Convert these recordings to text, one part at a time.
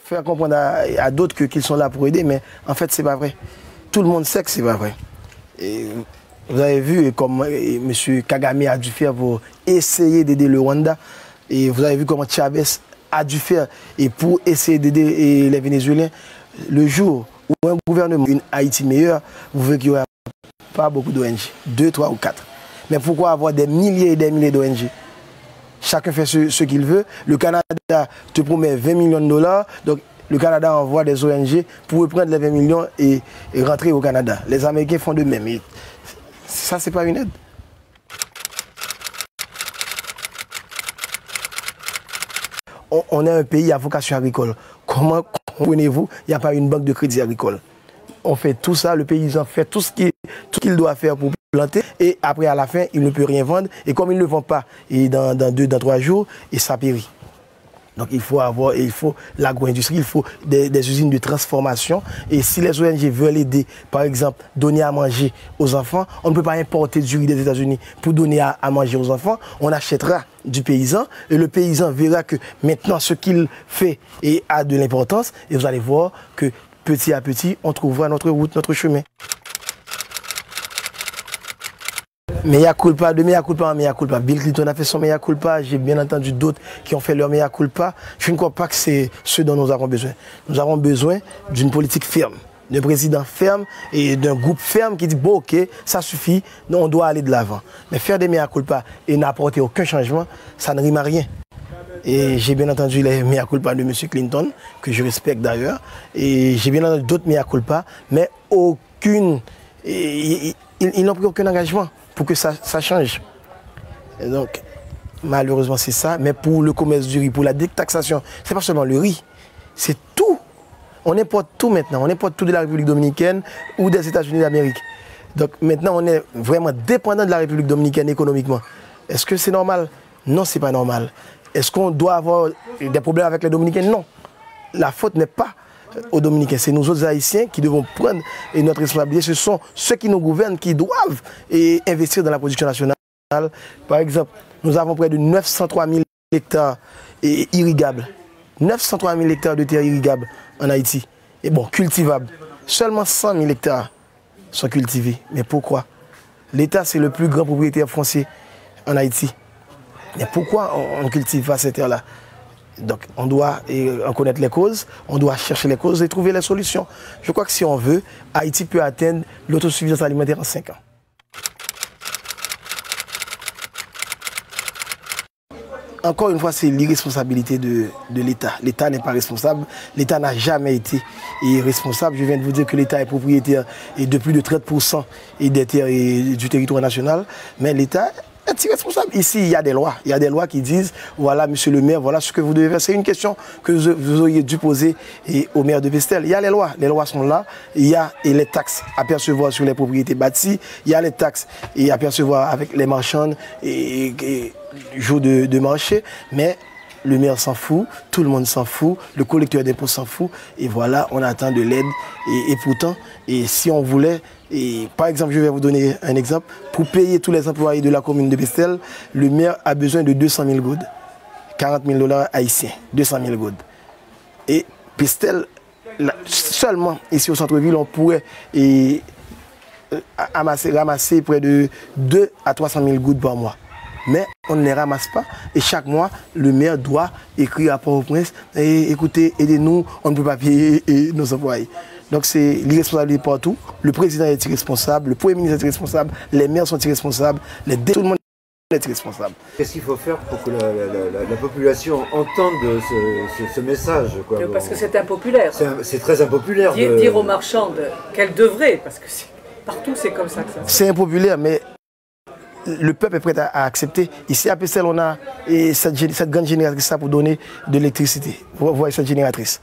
faire comprendre à d'autres qu'ils sont là pour aider, mais en fait, c'est pas vrai. Tout le monde sait que c'est pas vrai. Et vous avez vu comme M. Kagame a dû faire pour essayer d'aider le Rwanda. Et vous avez vu comment Chavez a dû faire et pour essayer d'aider les Vénézuéliens. Le jour où un gouvernement, une Haïti meilleure, vous verrez qu'il n'y aura pas beaucoup d'ONG, 2, 3 ou 4. Mais pourquoi avoir des milliers et des milliers d'ONG? Chacun fait ce qu'il veut. Le Canada te promet 20 millions de dollars. Donc le Canada envoie des ONG pour reprendre les 20 millions et rentrer au Canada. Les Américains font de même. Et ça, c'est pas une aide. On est un pays à vocation agricole. Comment comprenez-vous, il n'y a pas une banque de crédit agricole? On fait tout ça, le paysan fait tout ce qu'il doit faire pour planter et après à la fin, il ne peut rien vendre. Et comme il ne vend pas et dans 2, 3 jours, et ça périt. Donc il faut l'agro-industrie, il faut des usines de transformation. Et si les ONG veulent aider, par exemple, donner à manger aux enfants, on ne peut pas importer du riz des États-Unis pour donner à manger aux enfants. On achètera du paysan et le paysan verra que maintenant ce qu'il fait a de l'importance. Et vous allez voir que petit à petit, on trouvera notre route, notre chemin. Mea culpa, de mea culpa en mea culpa. Bill Clinton a fait son mea culpa. J'ai bien entendu d'autres qui ont fait leur mea culpa. Je ne crois pas que c'est ce dont nous avons besoin. Nous avons besoin d'une politique ferme, d'un président ferme et d'un groupe ferme qui dit bon ok, ça suffit, non, on doit aller de l'avant. Mais faire des mea culpa et n'apporter aucun changement, ça ne rime à rien. Et j'ai bien entendu les mea culpa de M. Clinton, que je respecte d'ailleurs. Et j'ai bien entendu d'autres mea culpa, mais aucune. Ils n'ont pris aucun engagement pour que ça change. Et donc, malheureusement, c'est ça. Mais pour le commerce du riz, pour la détaxation, c'est pas seulement le riz, c'est tout. On importe tout maintenant. On importe tout de la République dominicaine ou des États-Unis d'Amérique. Donc maintenant, on est vraiment dépendant de la République dominicaine économiquement. Est-ce que c'est normal? Non, c'est pas normal. Est-ce qu'on doit avoir des problèmes avec les Dominicains? Non. La faute n'est pas aux Dominicains. C'est nous autres Haïtiens qui devons prendre notre responsabilité. Ce sont ceux qui nous gouvernent qui doivent investir dans la production nationale. Par exemple, nous avons près de 903 000 hectares irrigables. 903 000 hectares de terre irrigables en Haïti. Et bon, cultivables. Seulement 100 000 hectares sont cultivés. Mais pourquoi? L'État, c'est le plus grand propriétaire foncier en Haïti. Mais pourquoi on ne cultive pas cette terre-là? Donc on doit en connaître les causes, on doit chercher les causes et trouver les solutions. Je crois que si on veut, Haïti peut atteindre l'autosuffisance alimentaire en 5 ans. Encore une fois, c'est l'irresponsabilité de l'État. L'État n'est pas responsable. L'État n'a jamais été responsable. Je viens de vous dire que l'État est propriétaire de plus de 30% des terres du territoire national. Mais l'État est irresponsable. Ici, il y a des lois. Il y a des lois qui disent, voilà, monsieur le maire, voilà ce que vous devez faire. C'est une question que vous auriez dû poser au maire de Pestel. Il y a les lois. Les lois sont là. Il y a les taxes à percevoir sur les propriétés bâties. Il y a les taxes à percevoir avec les marchands et jour de marché. Mais le maire s'en fout, tout le monde s'en fout, le collecteur d'impôts s'en fout. Et voilà, on attend de l'aide. Et pourtant, si on voulait... par exemple, je vais vous donner un exemple. Pour payer tous les employés de la commune de Pestel, le maire a besoin de 200 000 goudes. 40 000 $ haïtiens. 200 000 goudes. Et Pestel, seulement ici au centre-ville, on pourrait ramasser près de 200 à 300 000 goudes par mois. Mais on ne les ramasse pas. Et chaque mois, le maire doit écrire à Port-au-Prince et écoutez, aidez-nous, on ne peut pas payer nos employés. Donc c'est l'irresponsabilité partout. Le président est irresponsable, le premier ministre est irresponsable, les maires sont irresponsables, tout le monde est irresponsable. Qu'est-ce qu'il faut faire pour que la population entende ce message, quoi? Parce que c'est impopulaire. C'est très impopulaire. Dire aux marchands qu'elles devraient, parce que partout c'est comme ça que ça se passe. C'est impopulaire, mais le peuple est prêt à accepter. Ici à Pestel, on a cette grande génératrice pour donner de l'électricité. Vous voyez cette génératrice.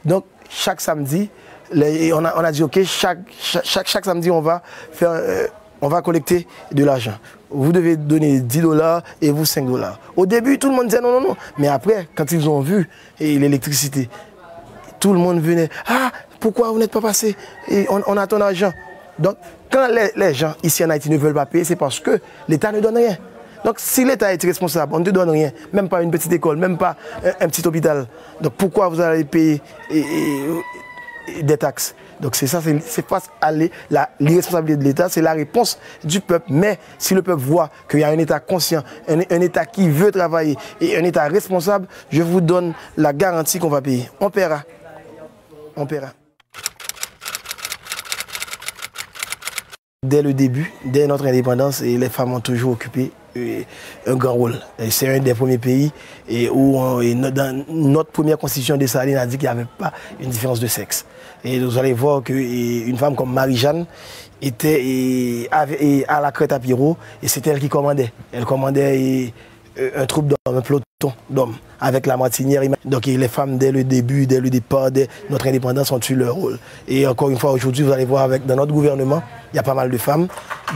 Donc chaque samedi, on a dit ok, chaque samedi on va collecter de l'argent. Vous devez donner 10 $ et vous 5 $. Au début, tout le monde disait non, non, non. Mais après, quand ils ont vu l'électricité, tout le monde venait. Ah, pourquoi vous n'êtes pas passé? On a ton argent. Donc, quand les gens ici en Haïti ne veulent pas payer, c'est parce que l'État ne donne rien. Donc, Donc si l'État est responsable, on ne te donne rien, même pas une petite école, même pas un petit hôpital. Donc pourquoi vous allez payer des taxes? Donc c'est ça, c'est face à l'irresponsabilité de l'État, c'est la réponse du peuple. Mais si le peuple voit qu'il y a un État conscient, un État qui veut travailler et un État responsable, je vous donne la garantie qu'on va payer. On paiera. On paiera. Dès le début, dès notre indépendance, les femmes ont toujours occupé un grand rôle. C'est un des premiers pays où dans notre première constitution de Saline a dit qu'il n'y avait pas une différence de sexe. Et vous allez voir qu'une femme comme Marie-Jeanne était à la crête à Pirot et c'est elle qui commandait. Elle commandait un troupe d'hommes, un peloton d'hommes avec la martinière. Donc les femmes, dès le début, dès le départ, dès notre indépendance, ont eu leur rôle. Et encore une fois, aujourd'hui, vous allez voir dans notre gouvernement, il y a pas mal de femmes.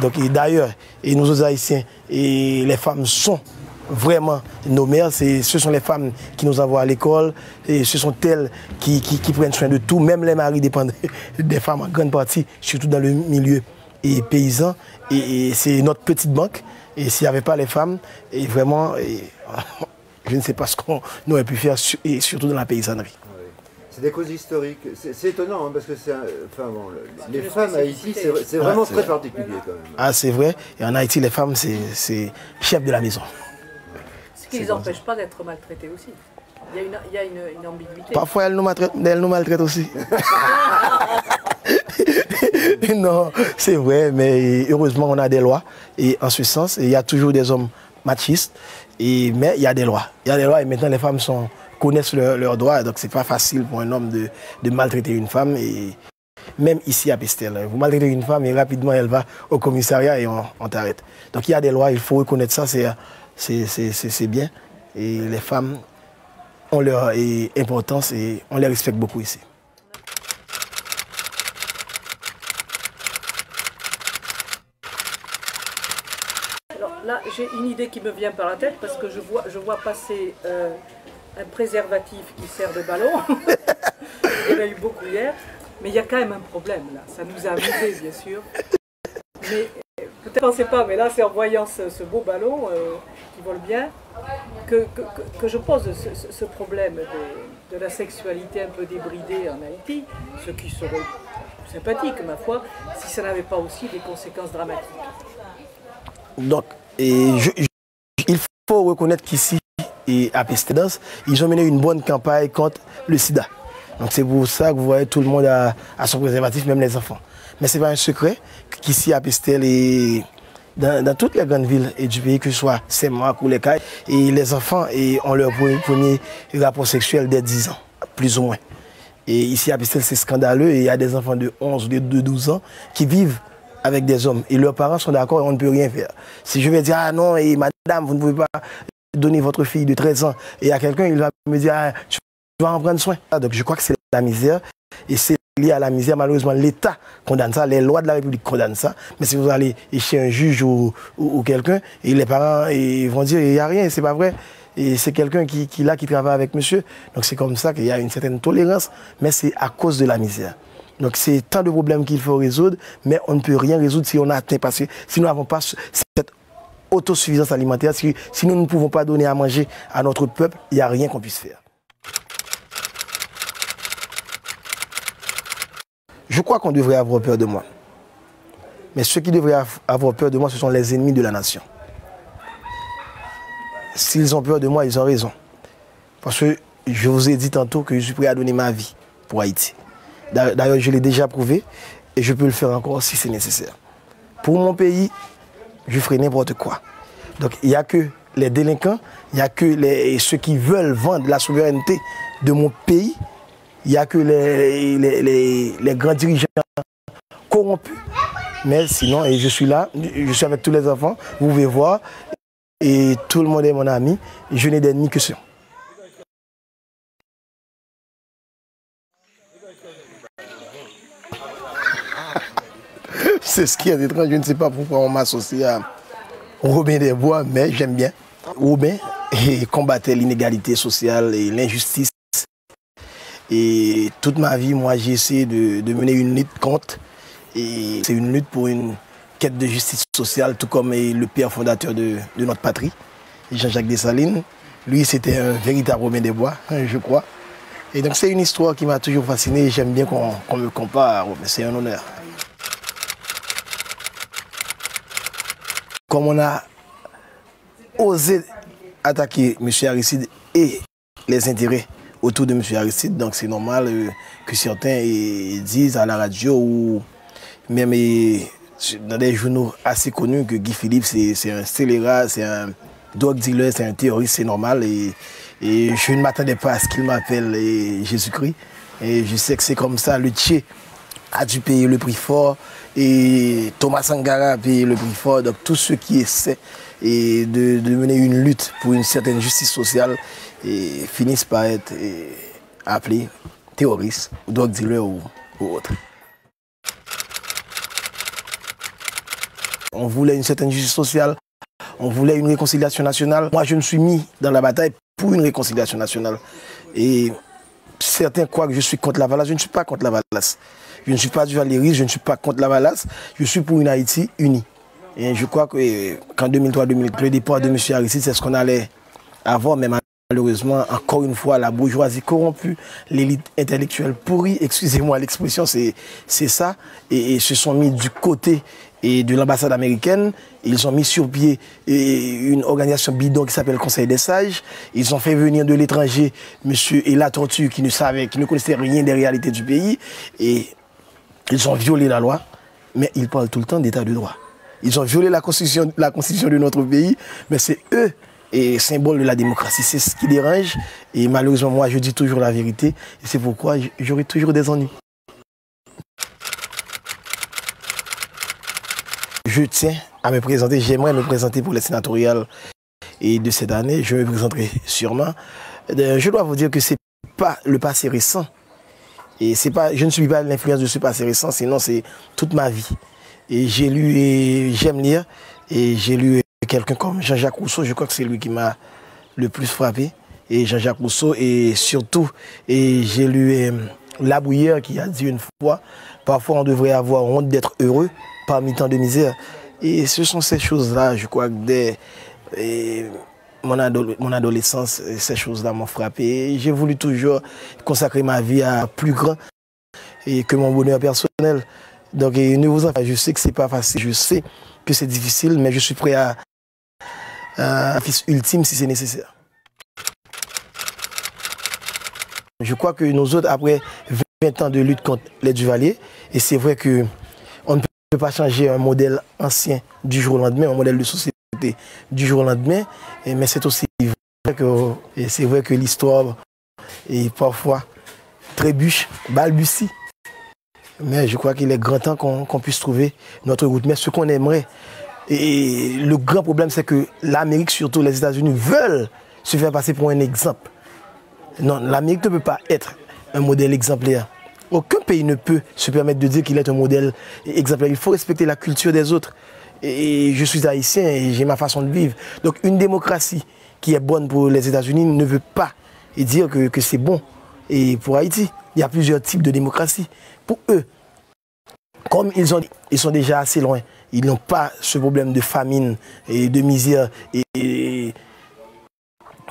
Donc d'ailleurs, nous autres Haïtiens, les femmes sont vraiment nos mères. Ce sont les femmes qui nous envoient à l'école et ce sont elles qui prennent soin de tout. Même les maris dépendent des femmes en grande partie, surtout dans le milieu paysan. Et c'est notre petite banque. Et s'il n'y avait pas les femmes, et vraiment, je ne sais pas ce qu'on aurait pu faire, et surtout dans la paysannerie. C'est des causes historiques. C'est étonnant, hein, parce que les femmes à Haïti, c'est vraiment très particulier quand même. Ah, c'est vrai. Et en Haïti, les femmes, c'est chef de la maison. Ce qui ne les empêche pas d'être maltraitées aussi. Il y a une ambiguïté. Parfois, elles nous maltraitent aussi. Non, c'est vrai, mais heureusement, on a des lois. Et en ce sens, il y a toujours des hommes machistes, mais il y a des lois. Il y a des lois et maintenant, les femmes connaissent leurs droits. Donc, ce n'est pas facile pour un homme de maltraiter une femme. Et même ici à Pestel, vous maltraitez une femme et rapidement, elle va au commissariat et on t'arrête. Donc, il y a des lois, il faut reconnaître ça, c'est bien. Et les femmes ont leur importance et on les respecte beaucoup ici. Là, j'ai une idée qui me vient par la tête parce que je vois passer un préservatif qui sert de ballon. Il y en a eu beaucoup hier. Mais il y a quand même un problème là. Ça nous a amusés, bien sûr. Mais peut-être ne pensez pas, mais là, c'est en voyant ce beau ballon qui vole bien que je pose ce problème de la sexualité un peu débridée en Haïti, ce qui serait sympathique, ma foi, si ça n'avait pas aussi des conséquences dramatiques. Donc, il faut reconnaître qu'ici, à Pestel, ils ont mené une bonne campagne contre le sida. Donc c'est pour ça que vous voyez tout le monde à son préservatif, même les enfants. Mais ce n'est pas un secret qu'ici à Pestel et dans toutes les grandes villes du pays, que ce soit Saint-Marc ou les Cayes, et les enfants ont leur premier rapport sexuel dès 10 ans, plus ou moins. Et ici à Pestel, c'est scandaleux et il y a des enfants de 11 ou de 12 ans qui vivent avec des hommes et leurs parents sont d'accord et on ne peut rien faire. Si je vais dire, ah non, et madame, vous ne pouvez pas donner votre fille de 13 ans, et à quelqu'un, il va me dire, ah, tu vas en prendre soin. Donc je crois que c'est la misère, et c'est lié à la misère. Malheureusement, l'État condamne ça, les lois de la République condamnent ça, mais si vous allez chez un juge ou quelqu'un, et les parents vont dire, il n'y a rien, c'est pas vrai, et c'est quelqu'un qui travaille avec monsieur. Donc c'est comme ça qu'il y a une certaine tolérance, mais c'est à cause de la misère. Donc c'est tant de problèmes qu'il faut résoudre, mais on ne peut rien résoudre si on atteint pas, si nous n'avons pas cette autosuffisance alimentaire, si nous ne pouvons pas donner à manger à notre peuple, il n'y a rien qu'on puisse faire. Je crois qu'on devrait avoir peur de moi. Mais ceux qui devraient avoir peur de moi, ce sont les ennemis de la nation. S'ils ont peur de moi, ils ont raison. Parce que je vous ai dit tantôt que je suis prêt à donner ma vie pour Haïti. D'ailleurs, je l'ai déjà prouvé et je peux le faire encore si c'est nécessaire. Pour mon pays, je ferai n'importe quoi. Donc, il n'y a que les délinquants, il n'y a que ceux qui veulent vendre la souveraineté de mon pays, il n'y a que les grands dirigeants corrompus. Mais sinon, et je suis là, je suis avec tous les enfants, vous pouvez voir, et tout le monde est mon ami, et je n'ai d'ennemis que ceux. C'est ce qui est étrange, je ne sais pas pourquoi on m'associe à Robin des Bois, mais j'aime bien. Robin combattait l'inégalité sociale et l'injustice. Et toute ma vie, moi, j'ai essayé de mener une lutte contre. Et c'est une lutte quête de justice sociale, tout comme le père fondateur de notre patrie, Jean-Jacques Dessalines. Lui, c'était un véritable Robin des Bois, je crois. Et donc, c'est une histoire qui m'a toujours fasciné. J'aime bien qu'on me compare. C'est un honneur. Comme on a osé attaquer M. Aristide et les intérêts autour de M. Aristide, donc c'est normal que certains disent à la radio ou même dans des journaux assez connus que Guy Philippe, c'est un scélérat, c'est un drug dealer, c'est un terroriste, c'est normal. Et je ne m'attendais pas à ce qu'il m'appelle Jésus-Christ. Et je sais que c'est comme ça. Le Tché a dû payer le prix fort. Et Thomas Sankara a payé le prix fort. Donc tous ceux qui essaient de mener une lutte pour une certaine justice sociale finissent par être appelés terroristes, drug dealers ou autres. On voulait une certaine justice sociale, on voulait une réconciliation nationale. Moi, je me suis mis dans la bataille pour une réconciliation nationale. Et certains croient que je suis contre la Valace. Je ne suis pas contre la Valace. Je ne suis pas du Valéry, je ne suis pas contre la Valace. Je suis pour une Haïti unie. Et je crois qu'en 2003-2004, le départ de M. Aristide, c'est ce qu'on allait avoir, mais malheureusement, encore une fois, la bourgeoisie corrompue, l'élite intellectuelle pourrie, excusez-moi l'expression, c'est ça, et se sont mis du côté de l'ambassade américaine. Ils ont mis sur pied une organisation bidon qui s'appelle le Conseil des Sages. Ils ont fait venir de l'étranger M. Ella Tortue qui ne connaissait rien des réalités du pays. Et ils ont violé la loi, mais ils parlent tout le temps d'état de droit. Ils ont violé la constitution de notre pays, mais c'est eux, et symbole de la démocratie. C'est ce qui dérange. Et malheureusement, moi, je dis toujours la vérité. Et c'est pourquoi j'aurai toujours des ennuis. Je tiens à me présenter. J'aimerais me présenter pour les sénatoriales et de cette année. Je me présenterai sûrement. Je dois vous dire que ce n'est pas le passé récent. Et je ne suis pas l'influence de ce passé récent, sinon c'est toute ma vie. Et j'ai lu et j'aime lire. Et j'ai lu quelqu'un comme Jean-Jacques Rousseau, je crois que c'est lui qui m'a le plus frappé. Et Jean-Jacques Rousseau, et surtout, j'ai lu La Bruyère qui a dit une fois, parfois on devrait avoir honte d'être heureux parmi tant de misère. Et ce sont ces choses-là, je crois que dès mon adolescence, ces choses-là m'ont frappé. J'ai voulu toujours consacrer ma vie à plus grand que mon bonheur personnel. Donc ne vous en faites pas, je sais que c'est pas facile, je sais que c'est difficile, mais je suis prêt à un fils ultime si c'est nécessaire. Je crois que nous autres, après 20 ans de lutte contre les Duvalier, et c'est vrai qu'on ne peut pas changer un modèle ancien du jour au lendemain, un modèle de société du jour au lendemain, mais c'est aussi vrai que l'histoire est parfois trébuche, balbutie. Mais je crois qu'il est grand temps qu'on puisse trouver notre route. Mais ce qu'on aimerait, et le grand problème, c'est que l'Amérique, surtout les États-Unis, veulent se faire passer pour un exemple. Non, l'Amérique ne peut pas être un modèle exemplaire. Aucun pays ne peut se permettre de dire qu'il est un modèle exemplaire. Il faut respecter la culture des autres. Et je suis haïtien et j'ai ma façon de vivre. Donc une démocratie qui est bonne pour les États-Unis ne veut pas dire que c'est bon. Et pour Haïti, il y a plusieurs types de démocratie. Pour eux, comme ils sont déjà assez loin, ils n'ont pas ce problème de famine et de misère et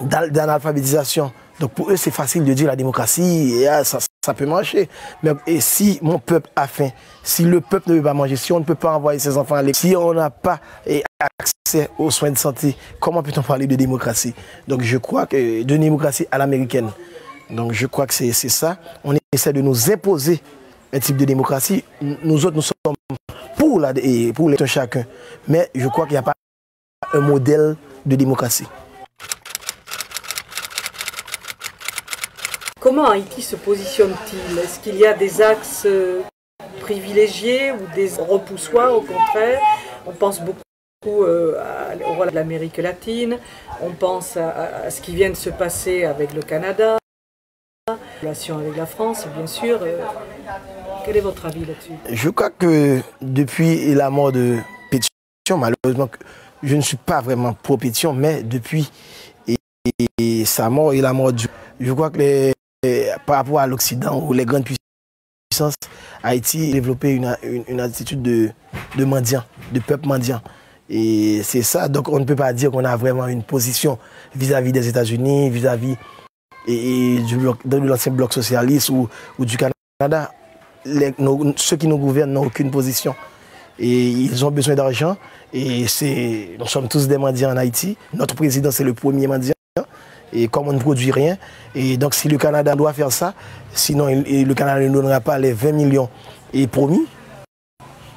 d'analphabétisation. Donc pour eux, c'est facile de dire la démocratie, et ça peut marcher. Mais et si mon peuple a faim, si le peuple ne veut pas manger, si on ne peut pas envoyer ses enfants à l'école, si on n'a pas accès aux soins de santé, comment peut-on parler de démocratie? Donc je crois que de démocratie à l'américaine. Donc je crois que c'est ça. On essaie de nous imposer un type de démocratie. Nous autres, nous sommes pour les chacun. Mais je crois qu'il n'y a pas un modèle de démocratie. Comment Haïti se positionne-t-il? Est-ce qu'il y a des axes privilégiés ou des repoussoirs au contraire? On pense beaucoup au rôle de l'Amérique latine, on pense à ce qui vient de se passer avec le Canada, la relation avec la France, bien sûr. Quel est votre avis là-dessus? Je crois que depuis la mort de Pétion, malheureusement, je ne suis pas vraiment pro Pétion, mais depuis sa mort et la mort du... Je crois que par rapport à l'Occident ou les grandes puissances, puissance, Haïti a développé une attitude de mendiant, de peuple mendiant. Et c'est ça, donc on ne peut pas dire qu'on a vraiment une position vis-à-vis des États-Unis, vis-à-vis de l'ancien bloc socialiste ou du Canada. Ceux qui nous gouvernent n'ont aucune position. Et ils ont besoin d'argent. Et nous sommes tous des mendiants en Haïti. Notre président, c'est le premier mendiant. Et comme on ne produit rien, et donc si le Canada doit faire ça, sinon le Canada ne donnera pas les 20 millions promis.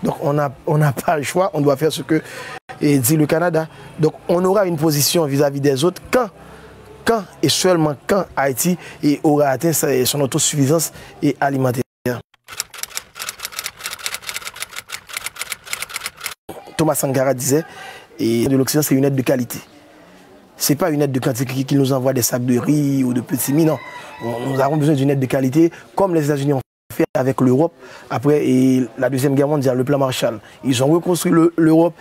Donc on n'a pas le choix, on doit faire ce que dit le Canada. Donc on aura une position vis-à-vis des autres quand et seulement quand Haïti aura atteint son autosuffisance alimentaire. Thomas Sankara disait, de l'Occident, c'est une aide de qualité. Ce n'est pas une aide de quantité qui nous envoie des sacs de riz ou de petits mie, non. Nous avons besoin d'une aide de qualité, comme les États-Unis ont fait avec l'Europe après la Deuxième Guerre mondiale, le plan Marshall. Ils ont reconstruit l'Europe,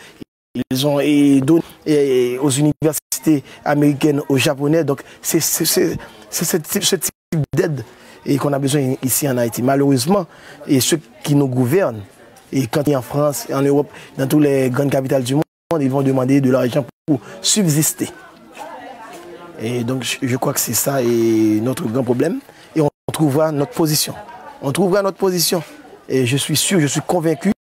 ils ont donné aux universités américaines, aux Japonais. Donc c'est ce type d'aide qu'on a besoin ici en Haïti. Malheureusement, ceux qui nous gouvernent, et quand en France, en Europe, dans toutes les grandes capitales du monde, ils vont demander de l'argent pour subsister. Et donc je crois que c'est ça notre grand problème. Et on trouvera notre position. On trouvera notre position. Et je suis sûr, je suis convaincu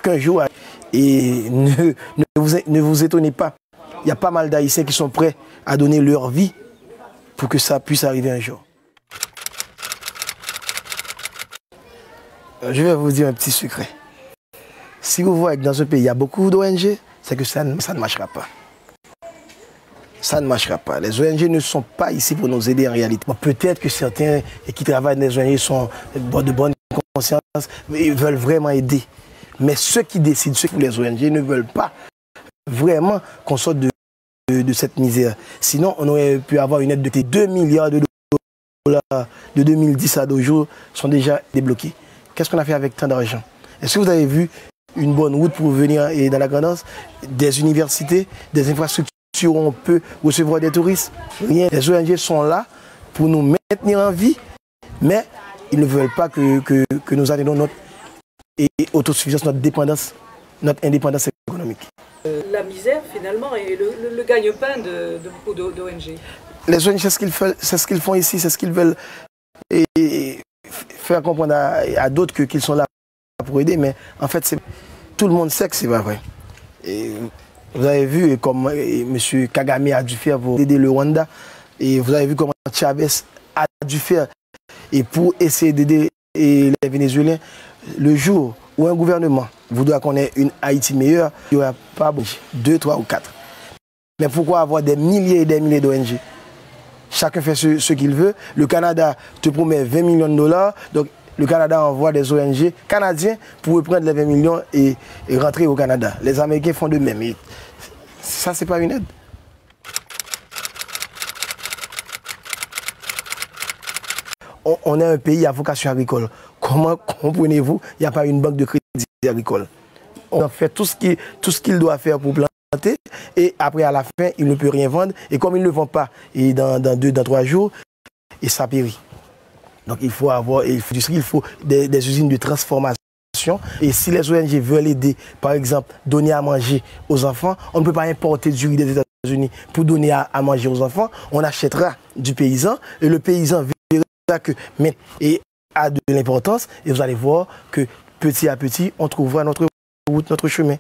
qu'un jour, et ne vous étonnez pas, il y a pas mal d'Haïtiens qui sont prêts à donner leur vie pour que ça puisse arriver un jour. Je vais vous dire un petit secret. Si vous voyez que dans ce pays, il y a beaucoup d'ONG, c'est que ça ne marchera pas. Ça ne marchera pas. Les ONG ne sont pas ici pour nous aider en réalité. Bon, peut-être que certains qui travaillent dans les ONG sont de bonne conscience, mais ils veulent vraiment aider. Mais ceux qui décident, ceux qui les ONG ne veulent pas vraiment qu'on sorte de cette misère. Sinon, on aurait pu avoir une aide de 2 milliards de dollars de 2010 à nos jours sont déjà débloqués. Qu'est-ce qu'on a fait avec tant d'argent? Est-ce que vous avez vu une bonne route pour venir dans la Grand'Anse? Des universités, des infrastructures où on peut recevoir des touristes? Rien. Les ONG sont là pour nous maintenir en vie, mais ils ne veulent pas que nous atteignions notre autosuffisance, notre dépendance, notre indépendance économique. La misère, finalement, est le gagne-pain de beaucoup d'ONG. Les ONG, c'est ce qu'ils font ici, c'est ce qu'ils veulent faire comprendre à d'autres qu'ils sont là pour aider, mais en fait, tout le monde sait que c'est pas vrai. Et vous avez vu comme M. Kagame a dû faire pour aider le Rwanda, et vous avez vu comment Chavez a dû faire pour essayer d'aider les Vénézuéliens. Le jour où un gouvernement voudra qu'on ait une Haïti meilleure, il n'y aura pas 2, 3 ou 4. Mais pourquoi avoir des milliers et des milliers d'ONG? Chacun fait ce qu'il veut. Le Canada te promet 20 millions de dollars. Donc le Canada envoie des ONG canadiens pour reprendre les 20 millions et rentrer au Canada. Les Américains font de même. Et ça, c'est pas une aide. On est un pays à vocation agricole. Comment comprenez-vous, il n'y a pas une banque de crédit agricole? On fait tout ce qu'il doit faire pour planter et après à la fin, il ne peut rien vendre. Et comme il ne le vend pas dans 2, 3 jours, et ça périt. Donc il faut des usines de transformation. Et si les ONG veulent aider, par exemple, donner à manger aux enfants, on ne peut pas importer du riz des États-Unis pour donner à manger aux enfants. On achètera du paysan et le paysan verra que a de l'importance et vous allez voir que petit à petit, on trouvera notre route, notre chemin.